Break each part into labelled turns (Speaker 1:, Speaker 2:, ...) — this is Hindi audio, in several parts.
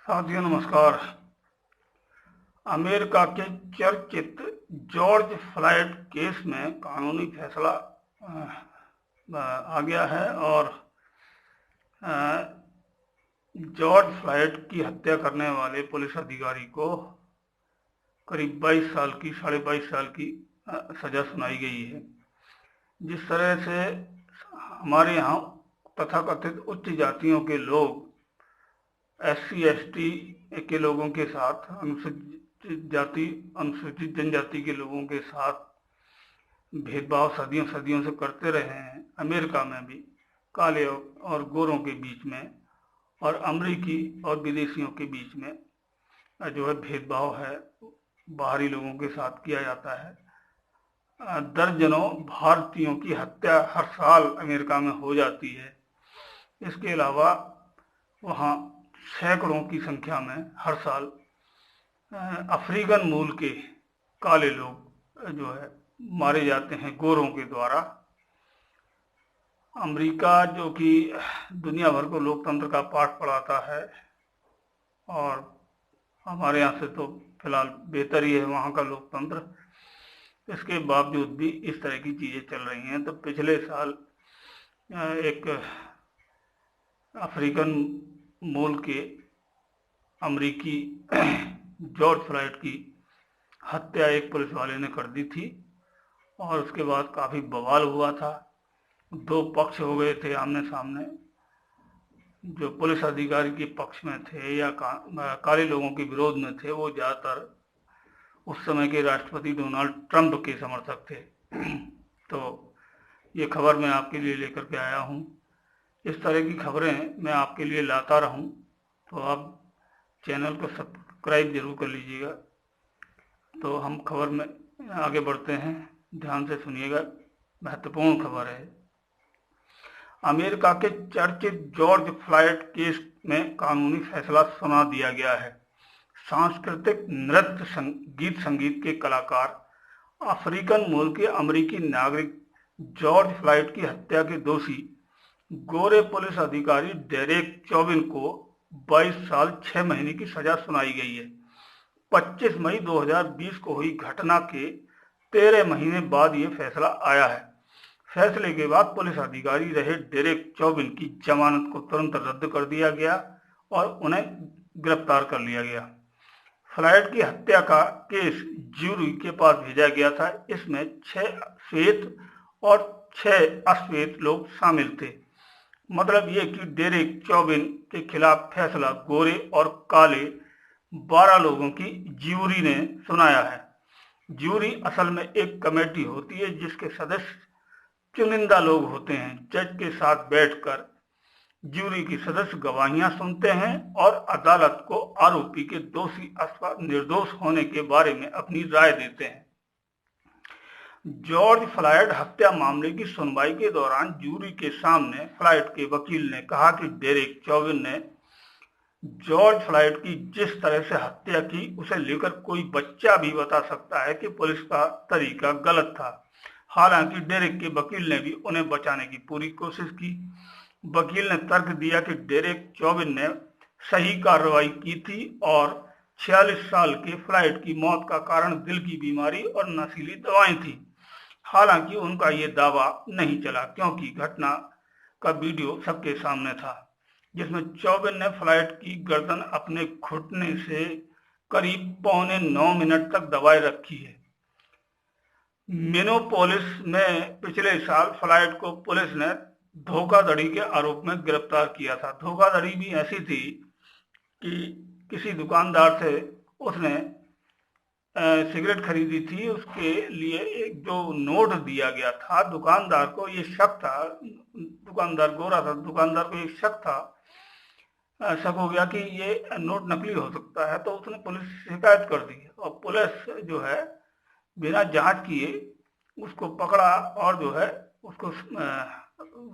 Speaker 1: साथियों नमस्कार। अमेरिका के चर्चित जॉर्ज फ्लॉयड केस में कानूनी फैसला आ गया है और जॉर्ज फ्लॉयड की हत्या करने वाले पुलिस अधिकारी को करीब 22 साल की, 22.5 साल की सजा सुनाई गई है। जिस तरह से हमारे यहाँ तथाकथित उच्च जातियों के लोग SC ST के लोगों के साथ, अनुसूचित जनजाति के लोगों के साथ भेदभाव सदियों सदियों से करते रहे हैं, अमेरिका में भी काले और गोरों के बीच में और अमरीकी और विदेशियों के बीच में जो है भेदभाव है, बाहरी लोगों के साथ किया जाता है। दर्जनों भारतीयों की हत्या हर साल अमेरिका में हो जाती है। इसके अलावा वहाँ सैकड़ों की संख्या में हर साल अफ्रीकन मूल के काले लोग जो है मारे जाते हैं गोरों के द्वारा। अमेरिका जो कि दुनिया भर को लोकतंत्र का पाठ पढ़ाता है और हमारे यहाँ से तो फिलहाल बेहतर ही है वहाँ का लोकतंत्र, इसके बावजूद भी इस तरह की चीज़ें चल रही हैं। तो पिछले साल एक अफ्रीकन मूल के अमरीकी जॉर्ज फ्लॉयड की हत्या एक पुलिस वाले ने कर दी थी और उसके बाद काफ़ी बवाल हुआ था। दो पक्ष हो गए थे आमने सामने। जो पुलिस अधिकारी के पक्ष में थे या काले लोगों के विरोध में थे, वो ज़्यादातर उस समय के राष्ट्रपति डोनाल्ड ट्रंप के समर्थक थे। तो ये खबर मैं आपके लिए लेकर के आया हूँ। इस तरह की खबरें मैं आपके लिए लाता रहूँ, तो आप चैनल को सब्सक्राइब जरूर कर लीजिएगा। तो हम खबर में आगे बढ़ते हैं, ध्यान से सुनिएगा, महत्वपूर्ण खबर है। अमेरिका के चर्चित जॉर्ज फ्लॉयड केस में कानूनी फैसला सुना दिया गया है। सांस्कृतिक नृत्य गीत संगीत के कलाकार अफ्रीकन मूल के अमेरिकी नागरिक जॉर्ज फ्लॉयड की हत्या के दोषी गोरे पुलिस अधिकारी डेरेक चौबिन को 22 साल 6 महीने की सजा सुनाई गई है। 25 मई 2020 को हुई घटना के 13 महीने बाद ये फैसला आया है। फैसले के बाद पुलिस अधिकारी रहे डेरेक चौबिन की जमानत को तुरंत रद्द कर दिया गया और उन्हें गिरफ्तार कर लिया गया। फ्लॉयड की हत्या का केस ज्यूरी के पास भेजा गया था। इसमें 6 श्वेत और 6 अश्वेत लोग शामिल थे। मतलब ये कि डेरेक चौबिन के खिलाफ फैसला गोरे और काले 12 लोगों की ज्यूरी ने सुनाया है। ज्यूरी असल में एक कमेटी होती है जिसके सदस्य चुनिंदा लोग होते हैं। जज के साथ बैठकर ज्यूरी की सदस्य गवाहियां सुनते हैं और अदालत को आरोपी के दोषी अथवा निर्दोष होने के बारे में अपनी राय देते हैं। जॉर्ज फ्लॉयड हत्या मामले की सुनवाई के दौरान ज्यूरी के सामने फ्लॉयड के वकील ने कहा कि डेरेक चौबिन ने जॉर्ज फ्लॉयड की जिस तरह से हत्या की उसे लेकर कोई बच्चा भी बता सकता है कि पुलिस का तरीका गलत था। हालांकि डेरेक के वकील ने भी उन्हें बचाने की पूरी कोशिश की। वकील ने तर्क दिया कि डेरेक चौबिन ने सही कार्रवाई की थी और 46 साल के फ्लॉयड की मौत का कारण दिल की बीमारी और नशीली दवाएं थी। हालांकि उनका ये दावा नहीं चला क्योंकि घटना का वीडियो सबके सामने था, जिसमें चौबिन ने फ्लॉयड की गर्दन अपने घुटने से करीब 8.75 मिनट तक दबाए रखी है। मिनेपोलिस में पिछले साल फ्लॉयड को पुलिस ने धोखाधड़ी के आरोप में गिरफ्तार किया था। धोखाधड़ी भी ऐसी थी कि किसी दुकानदार से उसने सिगरेट खरीदी थी, उसके लिए एक जो नोट दिया गया था, दुकानदार को ये शक था, दुकानदार गोरा था, दुकानदार को ये शक हो गया कि ये नोट नकली हो सकता है, तो उसने पुलिस से शिकायत कर दी और पुलिस जो है बिना जांच किए उसको पकड़ा और जो है उसको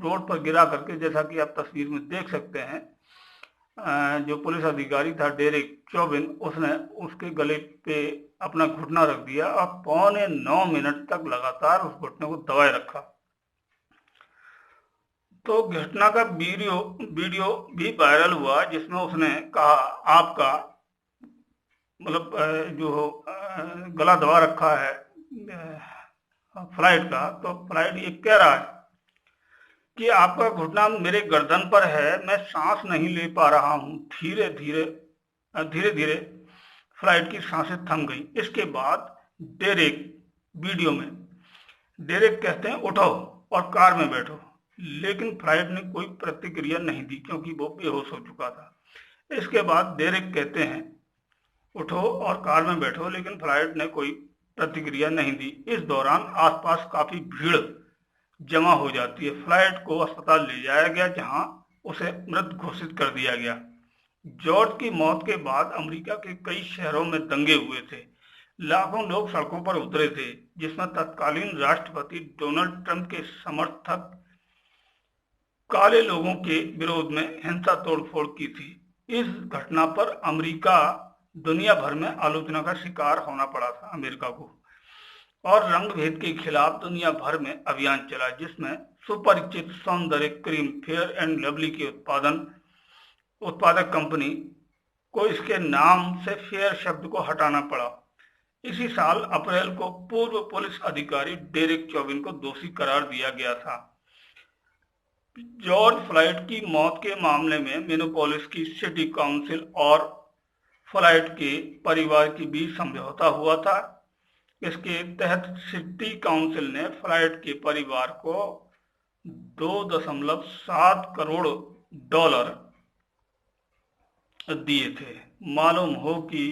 Speaker 1: रोड पर गिरा करके, जैसा कि आप तस्वीर में देख सकते हैं, जो पुलिस अधिकारी था डेरेक चौबिन, उसने उसके गले पे अपना घुटना रख दिया और 8.75 मिनट तक लगातार उस घुटने को दबाए रखा। तो घटना का वीडियो वीडियो भी वायरल हुआ, जिसमें उसने कहा आपका मतलब जो गला दबा रखा है फ्लाइट का। तो फ्लाइट ये कह रहा है कि आपका घुटना मेरे गर्दन पर है, मैं सांस नहीं ले पा रहा हूँ। धीरे धीरे धीरे धीरे फ्लाइट की सांसें थम गई। इसके बाद डेरेक वीडियो में डेरेक कहते हैं उठो और कार में बैठो, लेकिन फ्लाइट ने कोई प्रतिक्रिया नहीं दी क्योंकि वो बेहोश हो चुका था। इसके बाद डेरेक कहते हैं उठो और कार में बैठो, लेकिन फ्लाइट ने कोई प्रतिक्रिया नहीं दी। इस दौरान आसपास काफी भीड़ जमा हो जाती है। फ्लाइट को अस्पताल ले जाया गया, जहां उसे मृत घोषित कर दिया गया। जॉर्ज की मौत के बाद अमेरिका के कई शहरों में दंगे हुए थे। लाखों लोग सड़कों पर उतरे थे, जिसमें तत्कालीन राष्ट्रपति डोनाल्ड ट्रंप के समर्थक काले लोगों के विरोध में हिंसा तोड़फोड़ की थी। इस घटना पर अमेरिका दुनिया भर में आलोचना का शिकार होना पड़ा था अमेरिका को, और रंग भेद के खिलाफ दुनिया भर में अभियान चला, जिसमें सुपरिचित सौंदर्य क्रीम फेयर एंड लवली के उत्पादक कंपनी को इसके नाम से फेयर शब्द को हटाना पड़ा। इसी साल अप्रैल को पूर्व पुलिस अधिकारी डेरेक चौबिन को दोषी करार दिया गया था। जॉर्ज फ्लाइट की मौत के मामले में मिनेपोलिस की सिटी काउंसिल और फ्लाइट के परिवार के बीच समझौता हुआ था। इसके तहत सिटी काउंसिल ने फ्लाइट के परिवार को 2.7 करोड़ डॉलर दिए थे। मालूम हो कि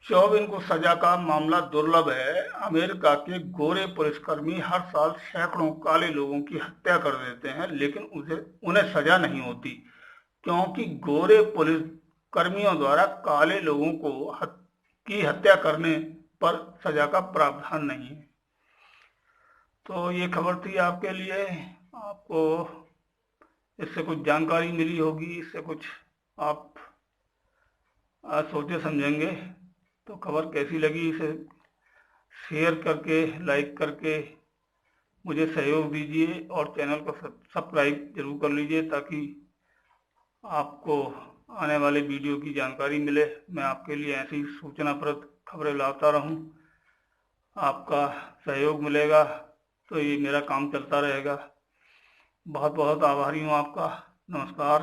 Speaker 1: चौबिन को सजा का मामला दुर्लभ है। अमेरिका के गोरे पुलिसकर्मी हर साल सैकड़ों काले लोगों की हत्या कर देते हैं, लेकिन उन्हें सजा नहीं होती, क्योंकि गोरे पुलिस कर्मियों द्वारा काले लोगों की हत्या करने पर सजा का प्रावधान नहीं है। तो ये खबर थी आपके लिए। आपको इससे कुछ जानकारी मिली होगी, इससे कुछ आप सोचे समझेंगे। तो खबर कैसी लगी इसे शेयर करके, लाइक करके मुझे सहयोग दीजिए, और चैनल को सब्सक्राइब जरूर कर लीजिए, ताकि आपको आने वाले वीडियो की जानकारी मिले। मैं आपके लिए ऐसी सूचनाप्रद खबरें लाता रहूं। आपका सहयोग मिलेगा तो ये मेरा काम चलता रहेगा। बहुत बहुत आभारी हूँ आपका। नमस्कार।